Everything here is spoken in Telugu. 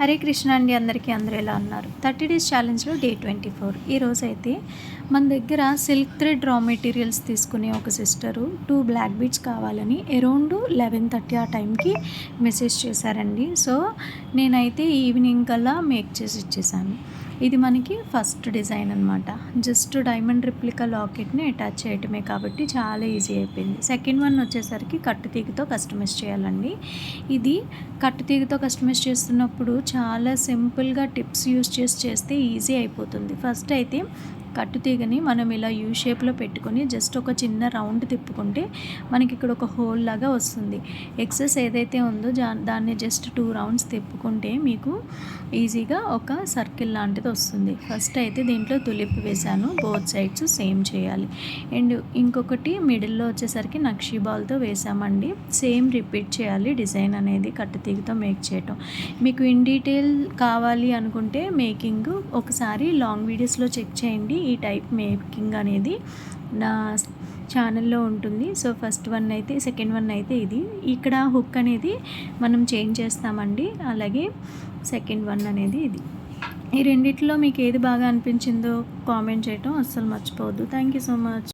హరే కృష్ణ అండి. అందరూ ఎలా ఉన్నారు? 30 డేస్ ఛాలెంజ్లో డే 24. ఈరోజైతే మన దగ్గర సిల్క్ థ్రెడ్ రా మెటీరియల్స్ తీసుకునే ఒక సిస్టరు 2 బ్లాక్ బీడ్స్ కావాలని అరౌండ్ 11:30 ఆ టైంకి మెసేజ్ చేశారండి. సో నేనైతే ఈవినింగ్ కల్లా మేక్ చేసి ఇచ్చేసాను. ఇది మనకి ఫస్ట్ డిజైన్ అనమాట. జస్ట్ డైమండ్ రిప్లికా లాకెట్ని అటాచ్ చేయటమే కాబట్టి చాలా ఈజీ అయిపోయింది. సెకండ్ వన్ వచ్చేసరికి కట్టుతీగతో కస్టమైజ్ చేయాలండి. ఇది కట్టుతీగతో కస్టమైజ్ చేస్తున్నప్పుడు చాలా సింపుల్గా టిప్స్ యూస్ చేస్తే ఈజీ అయిపోతుంది. ఫస్ట్ అయితే కట్టుతీగని మనం ఇలా యూ షేప్లో పెట్టుకొని జస్ట్ ఒక చిన్న రౌండ్ తిప్పుకుంటే మనకి ఇక్కడ ఒక హోల్ లాగా వస్తుంది. ఎక్సెస్ ఏదైతే ఉందో దాన్ని జస్ట్ 2 రౌండ్స్ తిప్పుకుంటే మీకు ఈజీగా ఒక సర్కిల్ లాంటిది వస్తుంది. ఫస్ట్ అయితే దీంట్లో తులిప్ వేశాను. బోత్ సైడ్స్ సేమ్ చేయాలి. అండ్ ఇంకొకటి మిడిల్లో వచ్చేసరికి నక్షీ బాల్తో వేసామండి. సేమ్ రిపీట్ చేయాలి డిజైన్ అనేది కట్టుతీగతో మేక్ చేయటం. మీకు ఇన్ డీటెయిల్ కావాలి అనుకుంటే మేకింగ్ ఒకసారి లాంగ్ వీడియోస్లో చెక్ చేయండి. ఈ టైప్ మేకింగ్ అనేది నా ఛానల్లో ఉంటుంది. సో ఫస్ట్ వన్ అయితే, సెకండ్ వన్ అయితే ఇది. ఇక్కడ హుక్ అనేది మనం చేంజ్ చేస్తామండి. అలాగే సెకండ్ వన్ అనేది ఇది. ఈ రెండిట్లో మీకు ఏది బాగా అనిపించిందో కామెంట్ చేయటం అస్సలు మర్చిపోవద్దు. Thank you so much.